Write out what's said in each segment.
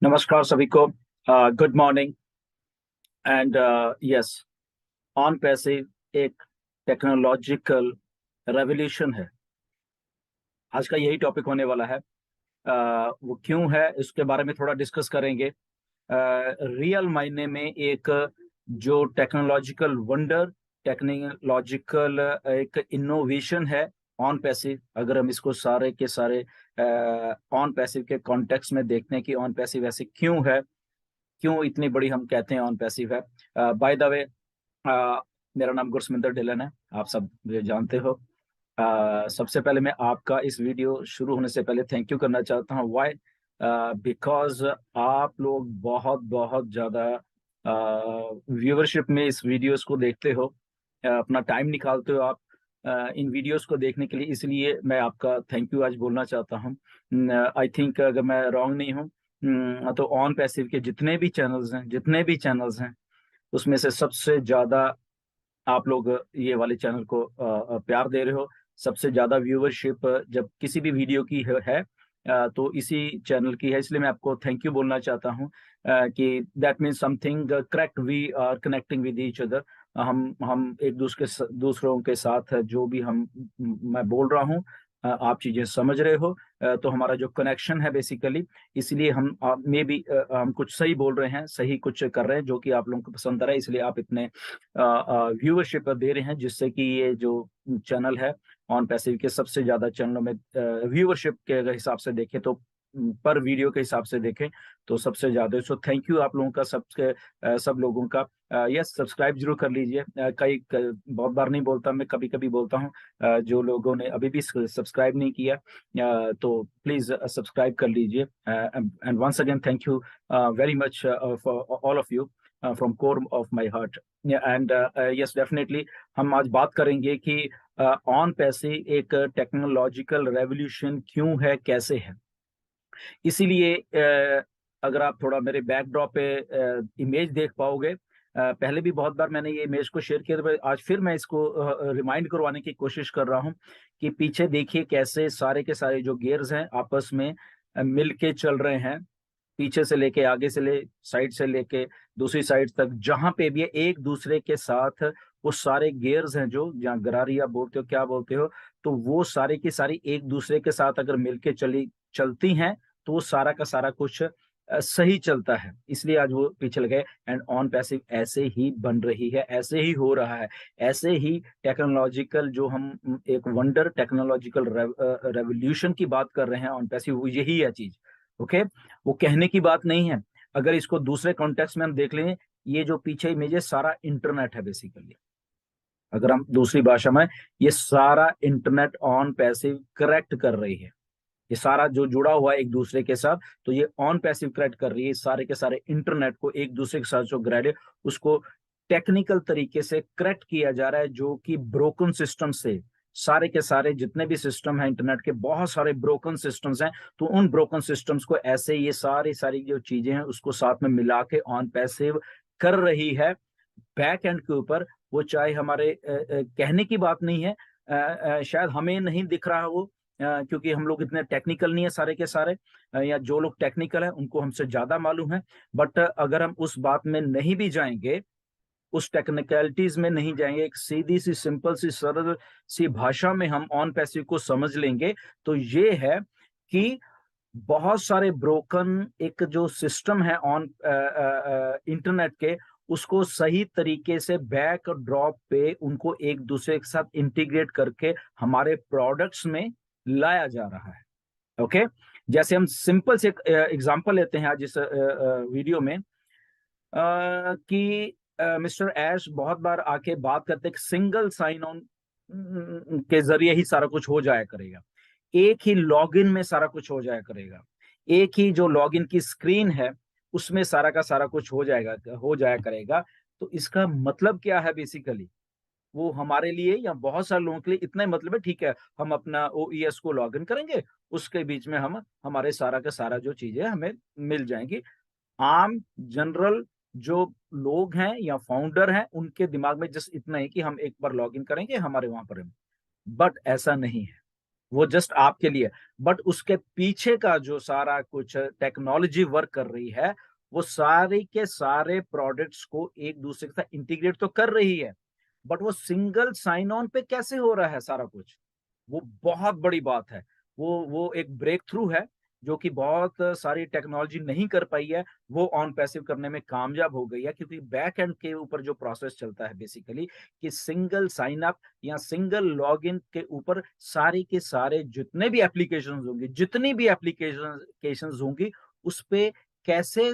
नमस्कार सभी को। Good morning. And yes, on passive एक टेक्नोलॉजिकल रेवोल्यूशन है। आज का यही टॉपिक होने वाला है। वो क्यों है इसके बारे में थोड़ा डिस्कस करेंगे। रियल मायने में एक जो टेक्नोलॉजिकल वंडर, टेक्नोलॉजिकल एक इनोवेशन है ऑन पैसिव। अगर हम इसको सारे के सारे ऑन पैसिव के कॉन्टेक्स्ट में देखते हैं कि ऑन पैसिव ऐसे क्यों है, क्यों इतनी बड़ी हम कहते हैं ऑन पैसिव है। बाय द वे, मेरा नाम गुरसमिंदर ढिल्लन है, आप सब मुझे जानते हो। सबसे पहले मैं आपका इस वीडियो शुरू होने से पहले थैंक यू करना चाहता हूँ। वाई? बिकॉज आप लोग बहुत बहुत ज़्यादा व्यूअरशिप में इस वीडियोस को देखते हो, अपना टाइम निकालते हो आप इन वीडियोस को देखने के लिए, इसलिए मैं आपका थैंक यू आज बोलना चाहता हूँ। आई थिंक अगर मैं रॉन्ग नहीं हूँ, तो ऑन पैसिव के जितने भी चैनल्स हैं उसमें से सबसे ज्यादा आप लोग ये वाले चैनल को प्यार दे रहे हो। सबसे ज्यादा व्यूअरशिप जब किसी भी वीडियो की है, तो इसी चैनल की है, इसलिए मैं आपको थैंक यू बोलना चाहता हूँ कि that means something correct, we are connecting with each other. हम एक दूसरों के साथ जो भी मैं बोल रहा हूँ, आप चीजें समझ रहे हो, तो हमारा जो कनेक्शन है बेसिकली, इसलिए हम मे भी हम कुछ सही बोल रहे हैं, सही कुछ कर रहे हैं जो कि आप लोगों को पसंद आ रहा है, इसलिए आप इतने व्यूअरशिप दे रहे हैं, जिससे कि ये जो चैनल है ऑन पैसिव के सबसे ज्यादा चैनलों में व्यूअरशिप के अगर हिसाब से देखें तो पर वीडियो के हिसाब से देखें तो सबसे ज्यादा। सो थैंक यू आप लोगों का, सब लोगों का। यस, सब्सक्राइब जरूर कर लीजिए। बहुत बार नहीं बोलता, मैं कभी कभी बोलता हूँ। जो लोगों ने अभी भी सब्सक्राइब नहीं किया, तो प्लीज सब्सक्राइब कर लीजिए। And once again thank you very much for all of you from core of my heart. And yes, definitely हम आज बात करेंगे कि ऑन पैसे एक टेक्नोलॉजिकल रेवोल्यूशन क्यों है, कैसे है। इसीलिए अगर आप थोड़ा मेरे बैकड्रॉप पे इमेज देख पाओगे, पहले भी बहुत बार मैंने ये इमेज को शेयर किया, तो आज फिर मैं इसको रिमाइंड करवाने की कोशिश कर रहा हूँ कि पीछे देखिए कैसे सारे के सारे जो गियर्स हैं आपस में मिल के चल रहे हैं। पीछे से लेके आगे साइड से लेके दूसरी साइड तक, जहां पे भी है एक दूसरे के साथ वो सारे गियर्स हैं, जो जहाँ गरारिया बोलते हो क्या बोलते हो, तो वो सारे की सारी एक दूसरे के साथ अगर मिलके चलती हैं तो वो सारा का सारा कुछ सही चलता है। इसलिए आज वो पीछे लगे। एंड ऑन पैसिव ऐसे ही बन रही है, ऐसे ही हो रहा है, ऐसे ही टेक्नोलॉजिकल जो हम एक वंडर टेक्नोलॉजिकल रेवोल्यूशन की बात कर रहे हैं ऑन पैसिव, यही है चीज। ओके, वो कहने की बात नहीं है। अगर इसको दूसरे कॉन्टेक्स्ट में हम देख लें, ये जो पीछे इमेजेस सारा इंटरनेट है बेसिकली। अगर हम दूसरी भाषा में, ये सारा इंटरनेट ऑन पैसिव करेक्ट कर रही है। ये सारा जो जुड़ा हुआ है एक दूसरे के साथ, तो ये ऑन पैसिव करेक्ट कर रही है सारे के सारे इंटरनेट को, एक दूसरे के साथ जो ग्रेड है उसको टेक्निकल तरीके से करेक्ट किया जा रहा है, जो कि ब्रोकन सिस्टम से, सारे के सारे जितने भी सिस्टम है इंटरनेट के, बहुत सारे ब्रोकन सिस्टम्स हैं, तो उन ब्रोकन सिस्टम्स को ऐसे ये सारी सारी जो चीजें हैं उसको साथ में मिला के ऑन पैसिव कर रही है बैक एंड के ऊपर। वो चाहे हमारे कहने की बात नहीं है, शायद हमें नहीं दिख रहा वो, क्योंकि हम लोग इतने टेक्निकल नहीं है सारे के सारे, या जो लोग टेक्निकल है उनको हमसे ज्यादा मालूम है। बट अगर हम उस बात में नहीं भी जाएंगे, उस टेक्निकलिटीज में नहीं जाएंगे, एक सीधी सी सिंपल सी सरल सी भाषा में हम ऑन पैसिव को समझ लेंगे, तो ये है कि बहुत सारे ब्रोकन एक जो सिस्टम है ऑन इंटरनेट के, उसको सही तरीके से बैक ड्रॉप पे उनको एक दूसरे के साथ इंटीग्रेट करके हमारे प्रोडक्ट्स में लाया जा रहा है। ओके, जैसे हम सिंपल से एक एग्जांपल लेते हैं आज इस वीडियो में, कि मिस्टर ऐश बहुत बार आके बात करते हैं कि सिंगल साइन ऑन के जरिए ही सारा कुछ हो जाया करेगा, एक ही लॉगिन में सारा कुछ हो जाया करेगा, एक ही जो लॉगिन की स्क्रीन है उसमें सारा का सारा कुछ हो जाया करेगा। तो इसका मतलब क्या है बेसिकली, वो हमारे लिए या बहुत सारे लोगों के लिए इतना ही मतलब है, ठीक है हम अपना ओईएस को लॉगिन करेंगे, उसके बीच में हम हमारे सारा का सारा जो चीजें हमें मिल जाएंगी। आम जनरल जो लोग हैं या फाउंडर हैं उनके दिमाग में जस्ट इतना है कि हम एक बार लॉगिन करेंगे हमारे वहां पर, बट ऐसा नहीं है। वो जस्ट आपके लिए, बट उसके पीछे का जो सारा कुछ टेक्नोलॉजी वर्क कर रही है, वो सारे के सारे प्रोडक्ट्स को एक दूसरे के साथ इंटीग्रेट तो कर रही है, बट वो सिंगल साइन ऑन पे कैसे हो रहा है सारा कुछ, वो बहुत बड़ी बात है। वो एक ब्रेक थ्रू है, जो कि बहुत सारी टेक्नोलॉजी नहीं कर पाई है, वो ऑन पैसिव करने में कामयाब हो गई है, क्योंकि बैक एंड के ऊपर जो प्रोसेस चलता है बेसिकली, कि सिंगल साइन अप या सिंगल लॉगिन के ऊपर सारी के सारे जितने भी एप्लीकेशंस होंगे, जितनी भी एप्लीकेशंस होंगी, उस पे कैसे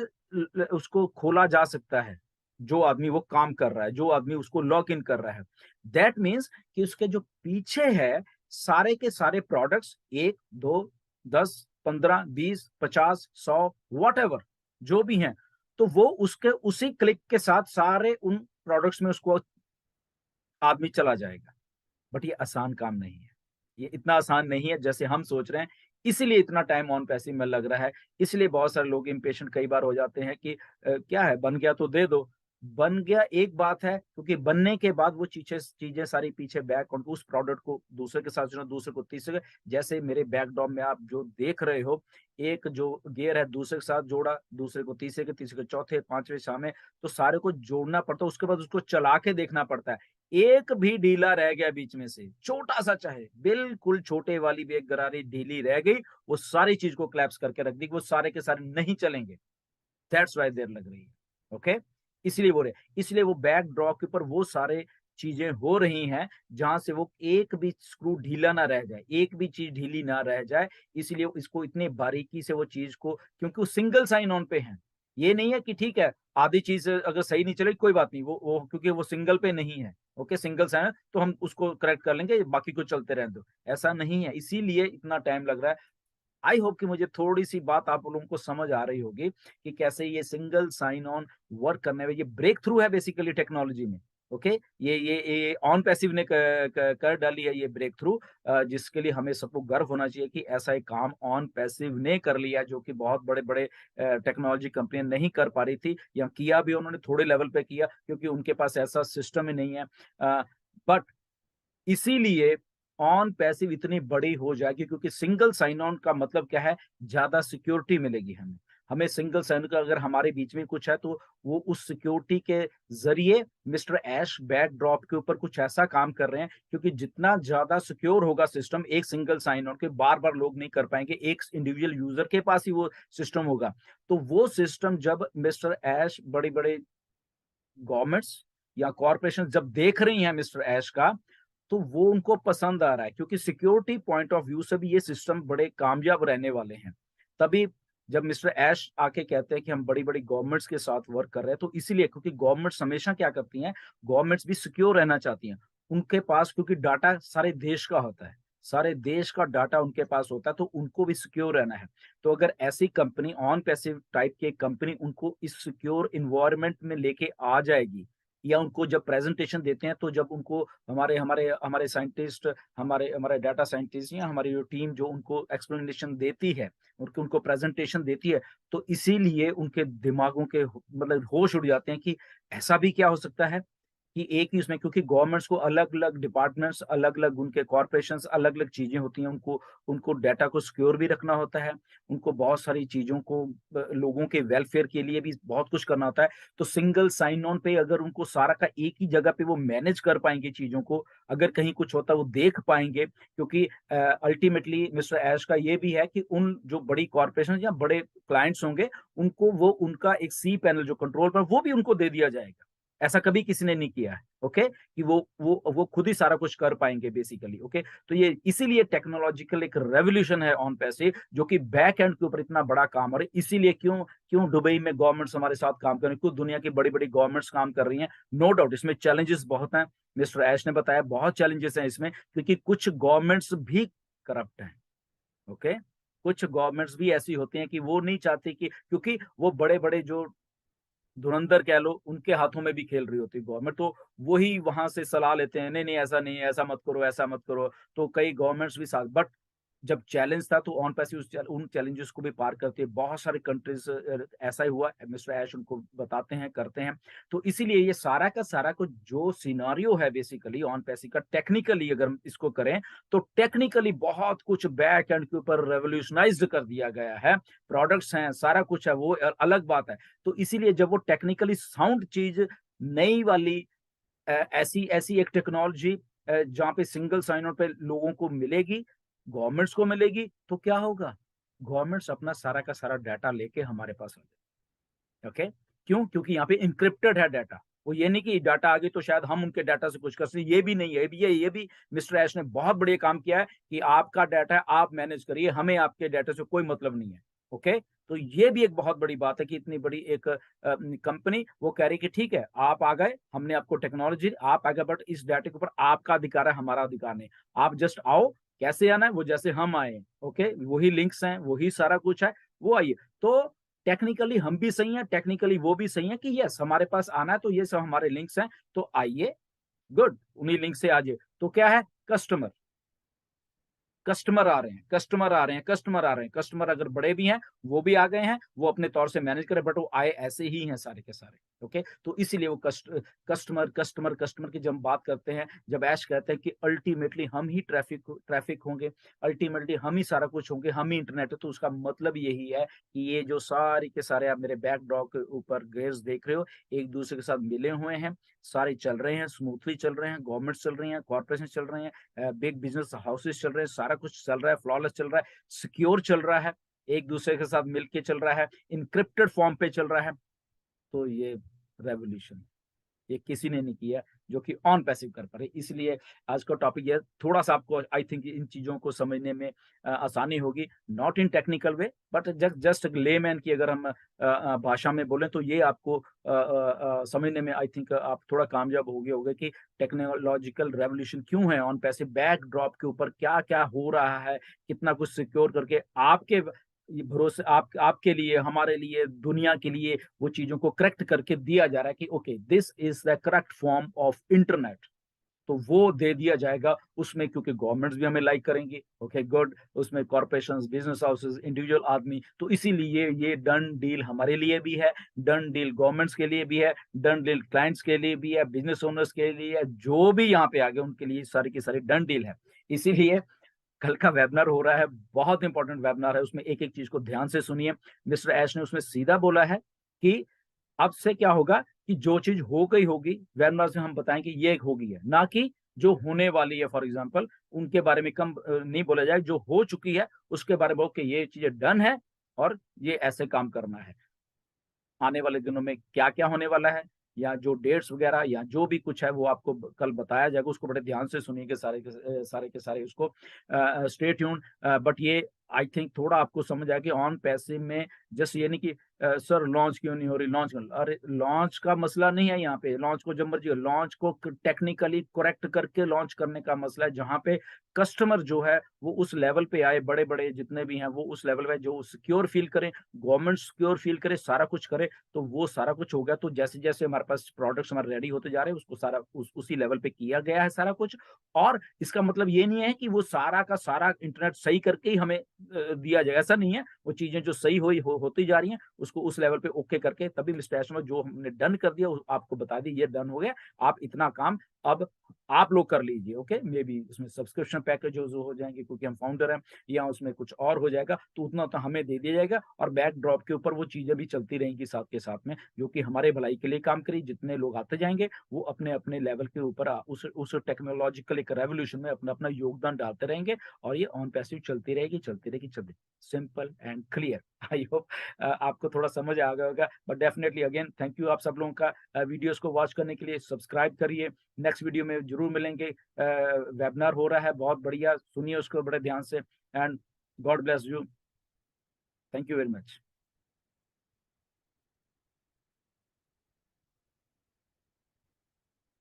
उसको खोला जा सकता है, जो आदमी वो काम कर रहा है, जो आदमी उसको लॉग इन कर रहा है। दैट मीन्स कि उसके जो पीछे है सारे के सारे प्रोडक्ट्स, 1, 2, 10, 15, 20, 50, 100 व्हाटएवर जो भी हैं, तो वो उसके उसी क्लिक के साथ सारे उन प्रोडक्ट्स में उसको आदमी चला जाएगा। बट ये आसान काम नहीं है, ये इतना आसान नहीं है जैसे हम सोच रहे हैं, इसीलिए इतना टाइम ऑन पैसिव में लग रहा है। इसलिए बहुत सारे लोग इम्पेशेंट कई बार हो जाते हैं कि क्या है, बन गया तो दे दो। बन गया एक बात है, क्योंकि बनने के बाद वो चीजें चीजें सारी पीछे बैक उस प्रोडक्ट को दूसरे के साथ जोड़ना, दूसरे को तीसरे, जैसे मेरे बैकड्रॉप में आप जो देख रहे हो, एक जो गियर है दूसरे के साथ जोड़ा, दूसरे को तीसरे के, तीसरे के चौथे, पांचवें, छठवें, तो सारे को जोड़ना पड़ता है, उसके बाद उसको चला के देखना पड़ता है। एक भी ढीला रह गया बीच में से, छोटा सा चाहे बिल्कुल छोटे वाली भी एक गरारी ढीली रह गई, वो सारी चीज को क्लैप्स करके रख दी, वो सारे के सारे नहीं चलेंगे। दैट्स वाई देर लग रही है। ओके, इसलिए बोल रहे, इसलिए वो बैक ड्रॉप के ऊपर वो सारे चीजें हो रही हैं जहां से वो एक भी स्क्रू ढीला ना रह जाए, एक भी चीज ढीली ना रह जाए। इसलिए इसको इतनी बारीकी से वो चीज को, क्योंकि वो सिंगल साइन ऑन पे है, ये नहीं है कि ठीक है आधी चीज अगर सही नहीं चलेगी कोई बात नहीं, वो क्योंकि वो सिंगल पे नहीं है। ओके, सिंगल साइन तो हम उसको करेक्ट कर लेंगे, बाकी को चलते रहने दो, ऐसा नहीं है, इसीलिए इतना टाइम लग रहा है। आई होप कि मुझे थोड़ी सी बात आप लोगों को समझ आ रही होगी कि कैसे ये सिंगल साइन ऑन वर्क करने में, ये ब्रेक थ्रू है बेसिकली टेक्नोलॉजी में। ओके, ये ऑन पैसिव ने कर डाली है ये ब्रेक थ्रू, जिसके लिए हमें सबको गर्व होना चाहिए कि ऐसा एक काम ऑन पैसिव ने कर लिया, जो कि बहुत बड़े बड़े टेक्नोलॉजी कंपनियां नहीं कर पा रही थी, या किया भी उन्होंने थोड़े लेवल पे किया, क्योंकि उनके पास ऐसा सिस्टम ही नहीं है। बट इसीलिए ऑन पैसिव इतनी बड़ी हो जाएगी, क्योंकि सिंगल साइन ऑन का मतलब क्या है, ज्यादा सिक्योरिटी मिलेगी हमें। हमें सिंगल साइन का अगर हमारे बीच में कुछ है, तो वो उस सिक्योरिटी के जरिए मिस्टर ऐश बैक ड्रॉप के ऊपर कुछ ऐसा काम कर रहे हैं, क्योंकि जितना ज्यादा सिक्योर होगा सिस्टम एक सिंगल साइन ऑन के, बार बार लोग नहीं कर पाएंगे, एक इंडिविजुअल यूजर के पास ही वो सिस्टम होगा। तो वो सिस्टम जब मिस्टर ऐश, बड़ी बड़े गवर्नमेंट्स या कॉरपोरेशन जब देख रही हैं मिस्टर ऐश का, तो वो उनको पसंद आ रहा है, क्योंकि सिक्योरिटी पॉइंट ऑफ व्यू से भी ये सिस्टम बड़े कामयाब रहने वाले हैं। तभी जब मिस्टर ऐश आके कहते हैं कि हम बड़ी बड़ी गवर्नमेंट्स के साथ वर्क कर रहे हैं, तो इसीलिए क्योंकि गवर्नमेंट्स हमेशा क्या करती हैं, गवर्नमेंट्स भी सिक्योर रहना चाहती हैं। उनके पास क्योंकि डाटा सारे देश का होता है, सारे देश का डाटा उनके पास होता है, तो उनको भी सिक्योर रहना है। तो अगर ऐसी कंपनी, ऑन पैसिव टाइप की कंपनी, उनको इस सिक्योर इन्वायरमेंट में लेके आ जाएगी, या उनको जब प्रेजेंटेशन देते हैं, तो जब उनको हमारे हमारे हमारे साइंटिस्ट, हमारे हमारे डाटा साइंटिस्ट या हमारी जो टीम जो उनको एक्सप्लेनेशन देती है, उनको उनको प्रेजेंटेशन देती है, तो इसीलिए उनके दिमागों के मतलब होश उड़ जाते हैं कि ऐसा भी क्या हो सकता है कि एक ही उसमें, क्योंकि गवर्नमेंट्स को अलग अलग डिपार्टमेंट्स, अलग अलग उनके कॉर्पोरेशन, अलग अलग चीजें होती हैं, उनको उनको डाटा को सिक्योर भी रखना होता है, उनको बहुत सारी चीजों को लोगों के वेलफेयर के लिए भी बहुत कुछ करना होता है। तो सिंगल साइन ऑन पे अगर उनको सारा का एक ही जगह पे वो मैनेज कर पाएंगे चीजों को, अगर कहीं कुछ होता है वो देख पाएंगे, क्योंकि अल्टीमेटली मिस्टर ऐश का ये भी है कि उन जो बड़ी कॉर्पोरेशन या बड़े क्लाइंट्स होंगे, उनको वो उनका एक सी पैनल जो कंट्रोल पर, वो भी उनको दे दिया जाएगा। ऐसा कभी किसी ने नहीं किया है। ओके, कि वो खुद ही सारा कुछ कर पाएंगे बेसिकली। ओके, तो ये इसीलिए टेक्नोलॉजिकल एक रेवोल्यूशन है ऑन पैसिव, जो कि बैक एंड के ऊपर इतना बड़ा काम हो रहा है। इसीलिए क्यों क्यों दुबई में गवर्नमेंट्स हमारे साथ काम कर रही है, क्यों दुनिया की बड़ी बड़ी गवर्नमेंट्स काम कर रही हैं। नो डाउट इसमें चैलेंजेस बहुत हैं, मिस्टर ऐश ने बताया बहुत चैलेंजेस हैं इसमें, क्योंकि कुछ गवर्नमेंट्स भी करप्ट हैं। ओके, कुछ गवर्नमेंट्स भी ऐसी होती हैं कि वो नहीं चाहती कि, क्योंकि वो बड़े बड़े जो धुरंधर कह लो, उनके हाथों में भी खेल रही होती है गवर्नमेंट, तो वही वहां से सलाह लेते हैं, नहीं नहीं ऐसा नहीं है, ऐसा मत करो, ऐसा मत करो। तो कई गवर्नमेंट्स भी साथ, बट जब चैलेंज था तो ऑन पैसिव उन चैलेंजेस को भी पार करते बहुत सारे कंट्रीज ऐसा ही हुआ, मिस्टर ऐश उनको बताते हैं, करते हैं। तो इसीलिए ये सारा का सारा कुछ जो सिनारियो है बेसिकली ऑन पैसिव का, टेक्निकली अगर हम इसको करें तो टेक्निकली बहुत कुछ बैक एंड के ऊपर रेवोल्यूशनाइज्ड कर दिया गया है। प्रोडक्ट्स हैं, सारा कुछ है, वो अलग बात है। तो इसीलिए जब वो टेक्निकली साउंड चीज नई वाली ऐसी ऐसी एक टेक्नोलॉजी जहाँ पे सिंगल साइन ऑन पे लोगों को मिलेगी, गवर्नमेंट्स को मिलेगी, तो क्या होगा? गवर्नमेंट्स अपना सारा का सारा डाटा लेके हमारे पास आ जाए। ओके, क्यों? क्योंकि यहाँ पे इंक्रिप्टेड है डाटा। वो ये नहीं कि डाटा आ गई तो शायद हम उनके डाटा से कुछ कर सकते, ये भी नहीं है। ये भी मिस्टर ऐश ने बहुत बढ़िया काम किया है कि आपका डाटा है, आप मैनेज करिए, हमें आपके डाटा से कोई मतलब नहीं है। ओके, तो ये भी एक बहुत बड़ी बात है कि इतनी बड़ी एक कंपनी वो कह रही कि ठीक है, आप आ गए, हमने आपको टेक्नोलॉजी, आप आ गए, बट इस डाटा के ऊपर आपका अधिकार है, हमारा अधिकार नहीं। आप जस्ट आओ, कैसे आना है वो जैसे हम आए। ओके, वही लिंक्स हैं, वही सारा कुछ है, वो आइए। तो टेक्निकली हम भी सही हैं, टेक्निकली वो भी सही है कि यस हमारे पास आना है, तो ये सब हमारे लिंक्स हैं, तो आइए, गुड, उन्हीं लिंक से आइए। तो क्या है? कस्टमर, कस्टमर आ रहे हैं, कस्टमर आ रहे हैं, कस्टमर आ रहे हैं। कस्टमर अगर बड़े भी हैं, वो भी आ गए हैं, वो अपने तौर से मैनेज करें, बट वो आए ऐसे ही हैं सारे के सारे। ओके, तो इसीलिए वो कस्टमर कस्टमर कस्टमर की जब बात करते हैं, जब ऐश कहते हैं कि अल्टीमेटली हम ही ट्रैफिक होंगे, अल्टीमेटली हम ही सारा कुछ होंगे, हम ही इंटरनेट है, तो उसका मतलब यही है कि ये जो सारे के सारे आप मेरे बैकड्रॉप के ऊपर गेयर्स देख रहे हो, एक दूसरे के साथ मिले हुए हैं, सारे चल रहे हैं, स्मूथली चल रहे हैं, गवर्नमेंट चल रही हैं, कॉर्पोरेशन चल रहे हैं, बिग बिजनेस हाउसेस चल रहे हैं, सारा कुछ चल रहा है, फ्लॉलेस चल रहा है, सिक्योर चल रहा है, एक दूसरे के साथ मिलके चल रहा है, इनक्रिप्टेड फॉर्म पे चल रहा है। तो ये रेवोल्यूशन ये किसी ने नहीं किया जो कि ऑन पैसिव कर पा रहे। इसलिए आज का टॉपिक ये थोड़ा सा आपको आई थिंक इन चीजों को समझने में आसानी होगी, not in technical way, but just layman की अगर हम भाषा में बोलें तो ये आपको समझने में आई थिंक आप थोड़ा कामयाब हो गए होगे कि टेक्नोलॉजिकल रेवोल्यूशन क्यों है ऑन पैसिव, बैक ड्रॉप के ऊपर क्या क्या हो रहा है, कितना कुछ सिक्योर करके आपके ये भरोसे आपके लिए, हमारे लिए, दुनिया के लिए वो चीजों को करेक्ट करके दिया जा रहा है कि okay this is the correct form of internet. तो वो दे दिया जाएगा उसमें, क्योंकि गवर्नमेंट्स भी हमें लाइक करेंगी। ओके गुड, उसमें कॉर्पोरेशंस, बिजनेस हाउसेस, इंडिविजुअल आदमी, तो इसीलिए ये डन डील हमारे लिए भी है, डन डील गवर्नमेंट्स के लिए भी है, डन डील क्लाइंट्स के लिए भी है, बिजनेस ओनर्स के लिए, जो भी यहाँ पे आ गए उनके लिए सारी की सारी डन डील है। इसीलिए कल का वेबिनार हो रहा है, बहुत इंपॉर्टेंट वेबिनार है, उसमें एक एक चीज को ध्यान से सुनिए। मिस्टर ऐश ने उसमें सीधा बोला है कि अब से क्या होगा कि जो चीज हो गई होगी वेबिनार से हम बताएंगे ये होगी है, ना कि जो होने वाली है। फॉर एग्जांपल उनके बारे में कम नहीं बोला जाए, जो हो चुकी है उसके बारे में ओके ये चीजें डन है और ये ऐसे काम करना है। आने वाले दिनों में क्या क्या होने वाला है या जो डेट्स वगैरह या जो भी कुछ है वो आपको कल बताया जाएगा, उसको बड़े ध्यान से सुनिएगा, सारे के सारे उसको स्टे ट्यून। बट ये आई थिंक थोड़ा आपको समझ आया कि ऑन पैसिव में जस्ट ये नहीं कि सर लॉन्च क्यों नहीं हो रही, लॉन्च क्यों, अरे लॉन्च का मसला नहीं है यहाँ पे, लॉन्च को जब मर्जी, लॉन्च को टेक्निकली करेक्ट करके लॉन्च करने का मसला है, जहाँ पे कस्टमर जो है वो उस लेवल पे आए, बड़े बड़े जितने भी हैं वो उस लेवल पे जो सिक्योर फील करें, गवर्नमेंट सिक्योर फील करे, सारा कुछ करे, तो वो सारा कुछ हो गया। तो जैसे जैसे हमारे पास प्रोडक्ट्स हमारे रेडी होते जा रहे हैं उसको सारा उसी लेवल पे किया गया है सारा कुछ। और इसका मतलब ये नहीं है कि वो सारा का सारा इंटरनेट सही करके ही हमें दिया जाए, ऐसा नहीं है। वो चीजें जो सही होती जा रही हैं उसको उस लेवल पे ओके करके तभी मिस्टर एस्मा जो हमने डन कर दिया आपको बता दी ये डन हो गया, आप इतना काम अब आप लोग कर लीजिए। ओके, मे बी उसमें सब्सक्रिप्शन पैकेज जो हो जाएंगे क्योंकि हम फाउंडर हैं, या उसमें कुछ और हो जाएगा, तो उतना तो हमें दे दिया जाएगा और बैक ड्रॉप के ऊपर वो चीजें भी चलती रहेंगी साथ के साथ में, जो कि हमारे भलाई के लिए काम करें। जितने लोग आते जाएंगे वो अपने अपने लेवल के ऊपर उस टेक्नोलॉजिकल एक रेवोल्यूशन में अपना अपना योगदान डालते रहेंगे और ये ऑन पैसिव चलती रहेगी चलती रहेगी चलती। Simple and clear. I hope आपको थोड़ा समझ आ गया होगा, but definitely again thank you आप सब लोगों का वीडियोस को वॉच करने के लिए। सब्सक्राइब करिए, नेक्स्ट वीडियो में जरूर मिलेंगे। वेबिनार हो रहा है बहुत बढ़िया, सुनिए उसको बड़े ध्यान से, and God bless you, thank you very much.